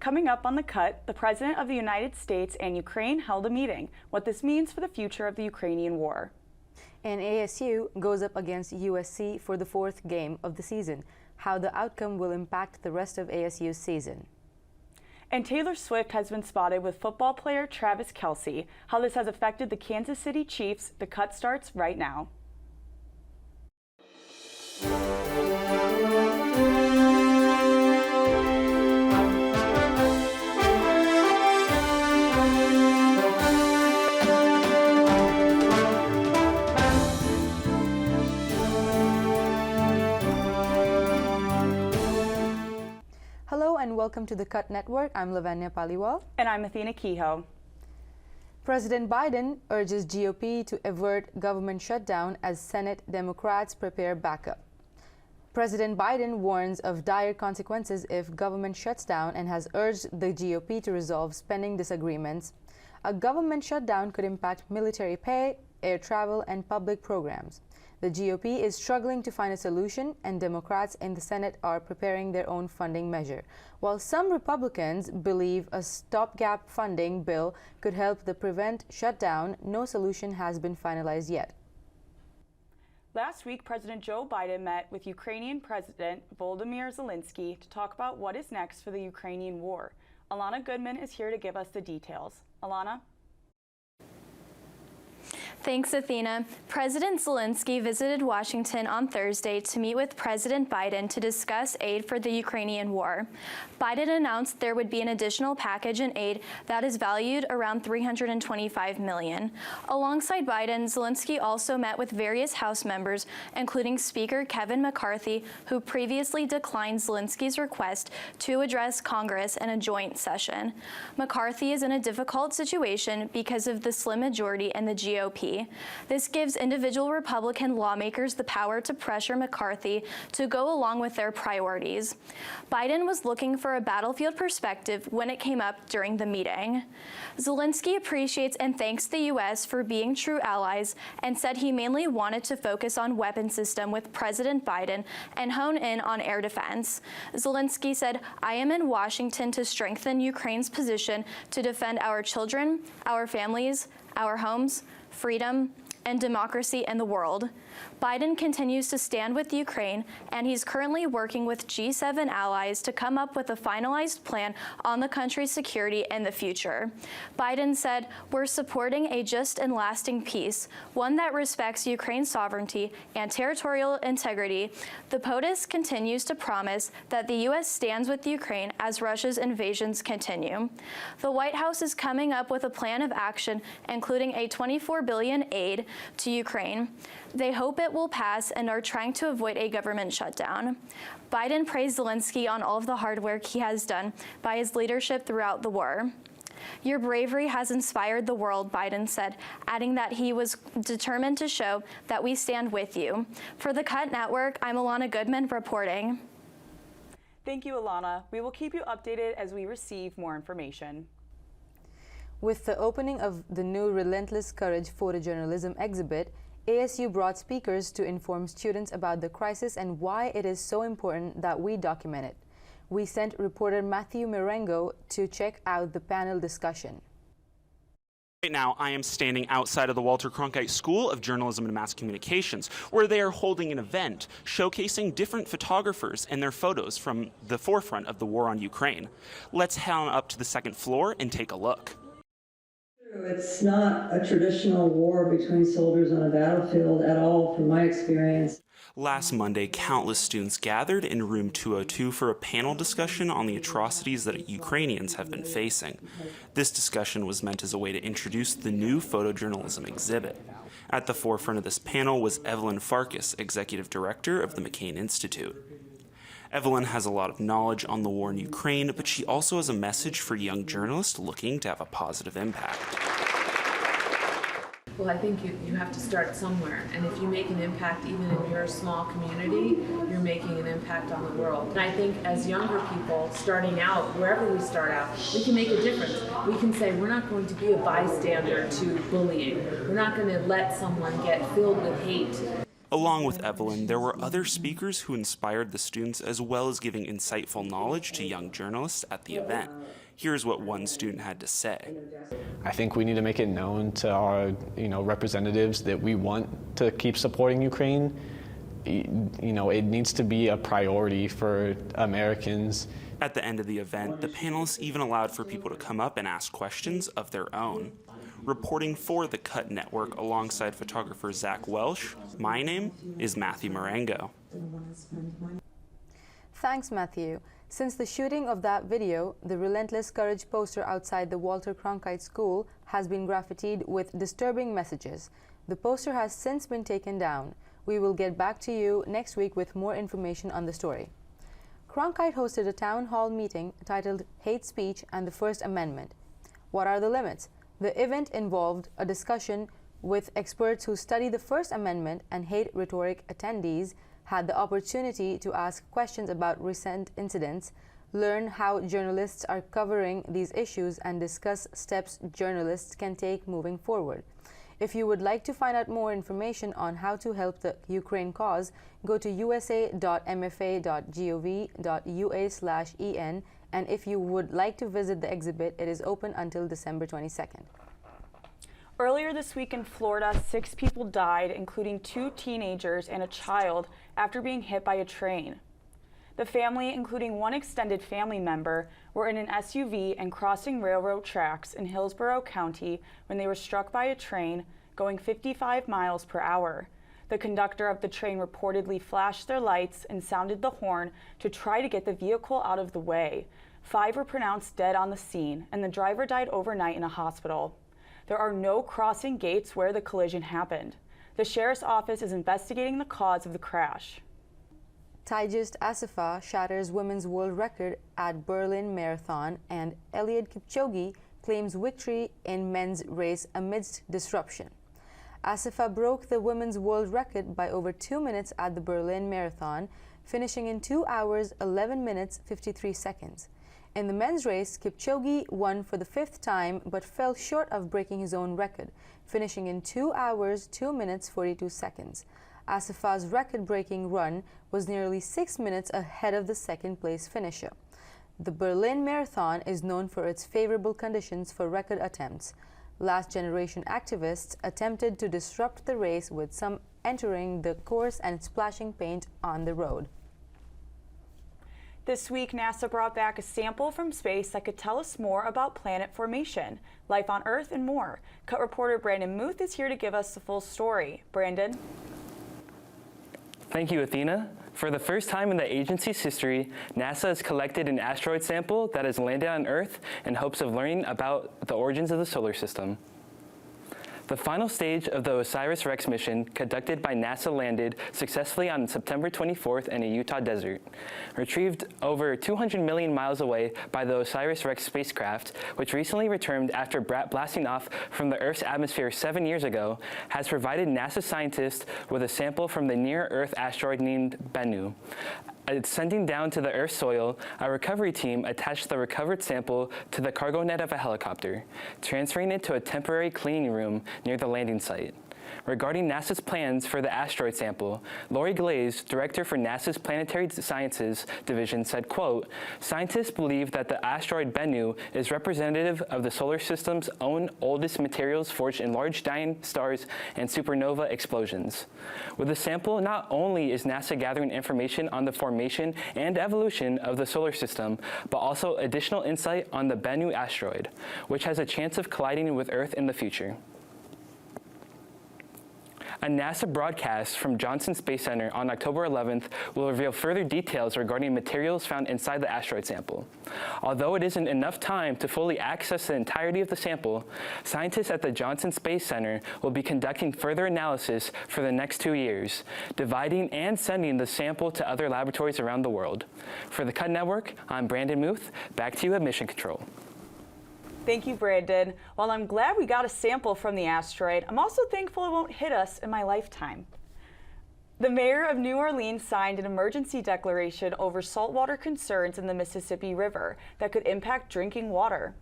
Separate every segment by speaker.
Speaker 1: Coming up on The Cut, the President of the United States and Ukraine held a meeting. What this means for the future of the Ukrainian war.
Speaker 2: And ASU goes up against USC for the fourth game of the season. How the outcome will impact the rest of ASU's season.
Speaker 1: And Taylor Swift has been spotted with football player Travis Kelce. How this has affected the Kansas City Chiefs. The Cut starts right now.
Speaker 2: Hello and welcome to the Cut Network. I'm Lavanya Paliwal.
Speaker 1: And I'm Athena Kehoe.
Speaker 2: President Biden urges GOP to avert government shutdown as Senate Democrats prepare backup. President Biden warns of dire consequences if government shuts down and has urged the GOP to resolve spending disagreements. A government shutdown could impact military pay, air travel, and public programs. The GOP is struggling to find a solution, and Democrats in the Senate are preparing their own funding measure. While some Republicans believe a stopgap funding bill could help the prevent shutdown, no solution has been finalized yet.
Speaker 1: Last week, President Joe Biden met with Ukrainian President Volodymyr Zelensky to talk about what is next for the Ukrainian war. Alana Goodman is here to give us the details. Alana?
Speaker 3: Thanks, Athena. President Zelensky visited Washington on Thursday to meet with President Biden to discuss aid for the Ukrainian war. Biden announced there would be an additional package in aid that is valued around $325 million. Alongside Biden, Zelensky also met with various House members, including Speaker Kevin McCarthy, who previously declined Zelensky's request to address Congress in a joint session. McCarthy is in a difficult situation because of the slim majority in the GOP. This gives individual Republican lawmakers the power to pressure McCarthy to go along with their priorities. Biden was looking for a battlefield perspective when it came up during the meeting. Zelensky appreciates and thanks the U.S. for being true allies and said he mainly wanted to focus on weapon system with President Biden and hone in on air defense. Zelensky said, "I am in Washington to strengthen Ukraine's position to defend our children, our families, our homes, freedom, and democracy in the world." Biden continues to stand with Ukraine, and he's currently working with G7 allies to come up with a finalized plan on the country's security in the future. Biden said, "We're supporting a just and lasting peace, one that respects Ukraine's sovereignty and territorial integrity." The POTUS continues to promise that the U.S. stands with Ukraine as Russia's invasions continue. The White House is coming up with a plan of action, including a $24 billion aid to Ukraine. They hope it will pass and are trying to avoid a government shutdown. Biden praised Zelensky on all of the hard work he has done by his leadership throughout the war. "Your bravery has inspired the world," Biden said, adding that he was determined to show that we stand with you. For the Cut Network, I'm Alana Goodman reporting.
Speaker 1: Thank you, Alana. We will keep you updated as we receive more information.
Speaker 2: With the opening of the new Relentless Courage photojournalism exhibit, ASU brought speakers to inform students about the crisis and why it is so important that we document it. We sent reporter Matthew Marengo to check out the panel discussion.
Speaker 4: Right now, I am standing outside of the Walter Cronkite School of Journalism and Mass Communications, where they are holding an event showcasing different photographers and their photos from the forefront of the war on Ukraine. Let's head on up to the second floor and take a look.
Speaker 5: It's not a traditional war between soldiers on a battlefield at all, from my experience.
Speaker 4: Last Monday, countless students gathered in room 202 for a panel discussion on the atrocities that Ukrainians have been facing. This discussion was meant as a way to introduce the new photojournalism exhibit. At the forefront of this panel was Evelyn Farkas, executive director of the McCain Institute. Evelyn has a lot of knowledge on the war in Ukraine, but she also has a message for young journalists looking to have a positive impact.
Speaker 6: Well, I think you have to start somewhere, and if you make an impact even in your small community, you're making an impact on the world. And I think as younger people starting out, wherever we start out, we can make a difference. We can say we're not going to be a bystander to bullying. We're not going to let someone get filled with hate.
Speaker 4: Along with Evelyn, there were other speakers who inspired the students as well as giving insightful knowledge to young journalists at the event. Here's what one student had to say.
Speaker 7: I think we need to make it known to our representatives that we want to keep supporting Ukraine. It needs to be a priority for Americans.
Speaker 4: At the end of the event, the panelists even allowed for people to come up and ask questions of their own. Reporting for the Cut Network alongside photographer Zach Welsh, my name is Matthew Marengo.
Speaker 2: Thanks, Matthew. Since the shooting of that video, the Relentless Courage poster outside the Walter Cronkite School has been graffitied with disturbing messages. The poster has since been taken down. We will get back to you next week with more information on the story. Cronkite hosted a town hall meeting titled Hate Speech and the First Amendment. What are the limits? The event involved a discussion with experts who study the First Amendment, and hate rhetoric attendees had the opportunity to ask questions about recent incidents, learn how journalists are covering these issues, and discuss steps journalists can take moving forward. If you would like to find out more information on how to help the Ukraine cause, go to usa.mfa.gov.ua/en, and if you would like to visit the exhibit, it is open until December 22nd.
Speaker 1: Earlier this week in Florida, 6 people died, including 2 teenagers and a child, after being hit by a train. The family, including one extended family member, were in an SUV and crossing railroad tracks in Hillsborough County when they were struck by a train going 55 miles per hour. The conductor of the train reportedly flashed their lights and sounded the horn to try to get the vehicle out of the way. 5 were pronounced dead on the scene, and the driver died overnight in a hospital. There are no crossing gates where the collision happened. The sheriff's office is investigating the cause of the crash.
Speaker 2: Tigist Assefa shatters women's world record at Berlin Marathon, and Eliud Kipchoge claims victory in men's race amidst disruption. Assefa broke the women's world record by over 2 minutes at the Berlin Marathon, finishing in 2 hours, 11 minutes, 53 seconds. In the men's race, Kipchoge won for the 5th time but fell short of breaking his own record, finishing in 2 hours, 2 minutes, 42 seconds. Assefa's record-breaking run was nearly 6 minutes ahead of the second-place finisher. The Berlin Marathon is known for its favorable conditions for record attempts. Last-generation activists attempted to disrupt the race, with some entering the course and splashing paint on the road.
Speaker 1: This week, NASA brought back a sample from space that could tell us more about planet formation, life on Earth, and more. Cut reporter Brandon Muth is here to give us the full story. Brandon?
Speaker 8: Thank you, Athena. For the first time in the agency's history, NASA has collected an asteroid sample that has landed on Earth in hopes of learning about the origins of the solar system. The final stage of the OSIRIS-REx mission conducted by NASA landed successfully on September 24th in a Utah desert. Retrieved over 200 million miles away by the OSIRIS-REx spacecraft, which recently returned after blasting off from the Earth's atmosphere 7 years ago, has provided NASA scientists with a sample from the near-Earth asteroid named Bennu. Sending down to the Earth's soil, a recovery team attached the recovered sample to the cargo net of a helicopter, transferring it to a temporary cleaning room near the landing site. Regarding NASA's plans for the asteroid sample, Lori Glaze, director for NASA's Planetary Sciences Division, said, quote, "Scientists believe that the asteroid Bennu is representative of the solar system's own oldest materials forged in large dying stars and supernova explosions. With the sample, not only is NASA gathering information on the formation and evolution of the solar system, but also additional insight on the Bennu asteroid, which has a chance of colliding with Earth in the future." A NASA broadcast from Johnson Space Center on October 11th will reveal further details regarding materials found inside the asteroid sample. Although it isn't enough time to fully access the entirety of the sample, scientists at the Johnson Space Center will be conducting further analysis for the next 2 years, dividing and sending the sample to other laboratories around the world. For the Cut Network, I'm Brandon Muth. Back to you at Mission Control.
Speaker 1: Thank you, Brandon. While I'm glad we got a sample from the asteroid, I'm also thankful it won't hit us in my lifetime. The mayor of New Orleans signed an emergency declaration over saltwater concerns in the Mississippi River that could impact drinking water.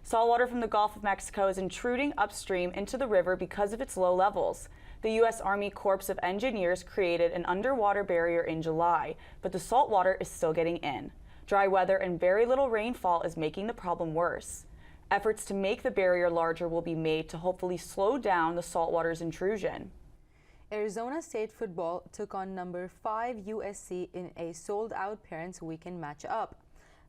Speaker 1: Saltwater from the Gulf of Mexico is intruding upstream into the river because of its low levels. The U.S. Army Corps of Engineers created an underwater barrier in July, but the salt water is still getting in. Dry weather and very little rainfall is making the problem worse. Efforts to make the barrier larger will be made to hopefully slow down the saltwater's intrusion.
Speaker 2: Arizona State football took on number 5 USC in a sold-out Parents Weekend matchup.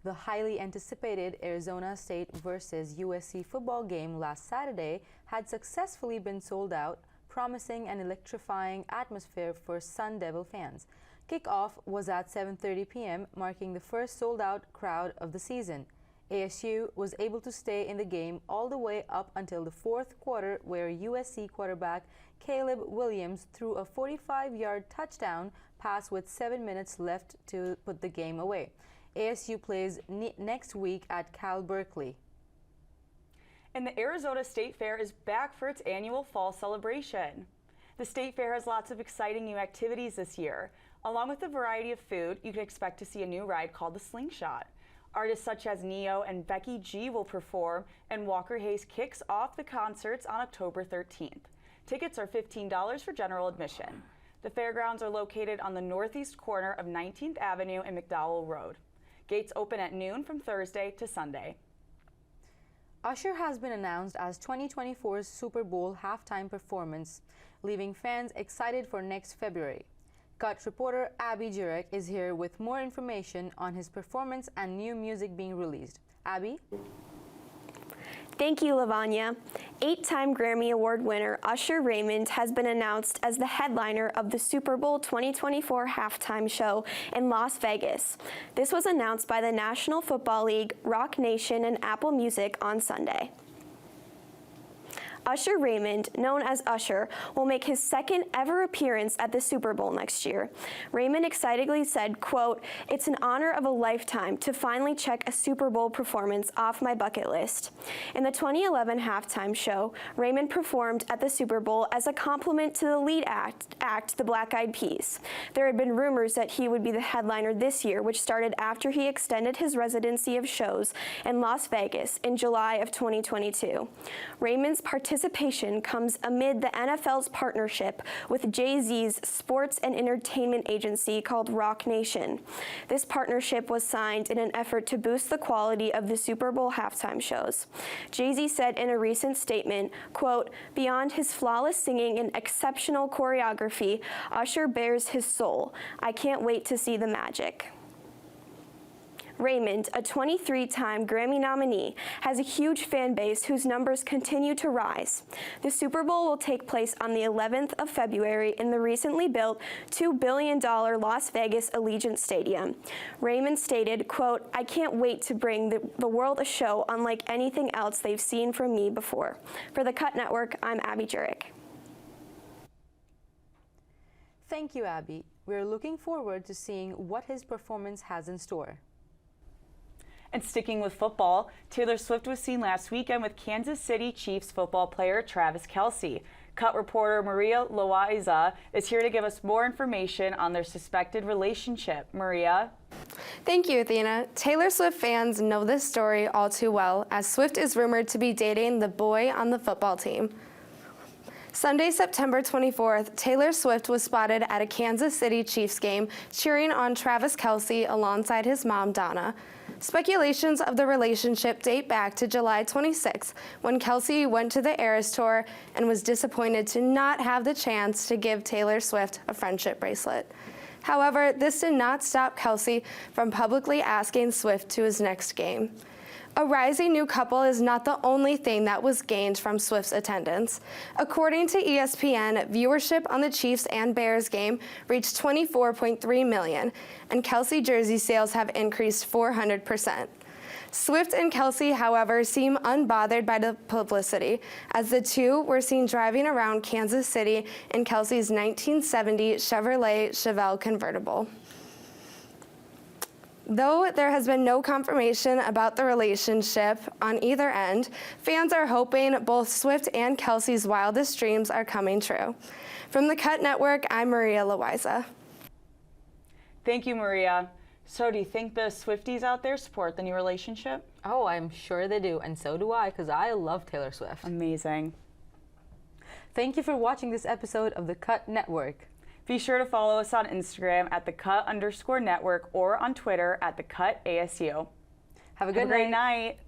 Speaker 2: The highly anticipated Arizona State versus USC football game last Saturday had successfully been sold out, promising an electrifying atmosphere for Sun Devil fans. Kickoff was at 7:30 p.m., marking the first sold-out crowd of the season. ASU was able to stay in the game all the way up until the fourth quarter, where USC quarterback Caleb Williams threw a 45-yard touchdown pass with 7 minutes left to put the game away. ASU plays next week at Cal Berkeley.
Speaker 1: And the Arizona State Fair is back for its annual fall celebration. The State Fair has lots of exciting new activities this year. Along with a variety of food, you can expect to see a new ride called the Slingshot. Artists such as Neo and Becky G will perform, and Walker Hayes kicks off the concerts on October 13th. Tickets are $15 for general admission. The fairgrounds are located on the northeast corner of 19th Avenue and McDowell Road. Gates open at noon from Thursday to Sunday.
Speaker 2: Usher has been announced as 2024's Super Bowl halftime performance, leaving fans excited for next February. Cut reporter Abby Jurek is here with more information on his performance and new music being released. Abby?
Speaker 9: Thank you, Lavanya. 8-time Grammy Award winner Usher Raymond has been announced as the headliner of the Super Bowl 2024 halftime show in Las Vegas. This was announced by the National Football League, Rock Nation, and Apple Music on Sunday. Usher Raymond, known as Usher, will make his second ever appearance at the Super Bowl next year. Raymond excitedly said, quote, "It's an honor of a lifetime to finally check a Super Bowl performance off my bucket list." In the 2011 halftime show, Raymond performed at the Super Bowl as a compliment to the lead act, the Black Eyed Peas. There had been rumors that he would be the headliner this year, which started after he extended his residency of shows in Las Vegas in July of 2022. Raymond's participation comes amid the NFL's partnership with Jay-Z's sports and entertainment agency called Rock Nation. This partnership was signed in an effort to boost the quality of the Super Bowl halftime shows. Jay-Z said in a recent statement, quote, "Beyond his flawless singing and exceptional choreography, Usher bears his soul. I can't wait to see the magic." Raymond, a 23-time Grammy nominee, has a huge fan base whose numbers continue to rise. The Super Bowl will take place on the 11th of February in the recently built $2 billion Las Vegas Allegiant Stadium. Raymond stated, quote, "I can't wait to bring the world a show unlike anything else they've seen from me before." For the Cut Network, I'm Abby Jurek.
Speaker 2: Thank you, Abby. We're looking forward to seeing what his performance has in store.
Speaker 1: And sticking with football, Taylor Swift was seen last weekend with Kansas City Chiefs football player Travis Kelce. Cut reporter Maria Loaiza is here to give us more information on their suspected relationship. Maria?
Speaker 10: Thank you, Athena. Taylor Swift fans know this story all too well, as Swift is rumored to be dating the boy on the football team. Sunday, September 24th, Taylor Swift was spotted at a Kansas City Chiefs game cheering on Travis Kelce alongside his mom, Donna. Speculations of the relationship date back to July 26th, when Kelce went to the Eras Tour and was disappointed to not have the chance to give Taylor Swift a friendship bracelet. However, this did not stop Kelce from publicly asking Swift to his next game. A rising new couple is not the only thing that was gained from Swift's attendance. According to ESPN, viewership on the Chiefs and Bears game reached 24.3 million, and Kelce jersey sales have increased 400%. Swift and Kelce, however, seem unbothered by the publicity, as the two were seen driving around Kansas City in Kelce's 1970 Chevrolet Chevelle convertible. Though there has been no confirmation about the relationship on either end, fans are hoping both Swift and Kelce's wildest dreams are coming true. From the Cut Network, I'm Maria Loaiza.
Speaker 1: Thank you, Maria. So do you think the Swifties out there support the new relationship?
Speaker 2: Oh, I'm sure they do, and so do I, because I love Taylor Swift.
Speaker 1: Amazing.
Speaker 2: Thank you for watching this episode of The Cut Network.
Speaker 1: Be sure to follow us on Instagram at @thecut_network or on Twitter @thecut ASU.
Speaker 2: Have a
Speaker 1: Have a
Speaker 2: good
Speaker 1: great
Speaker 2: night.
Speaker 1: night.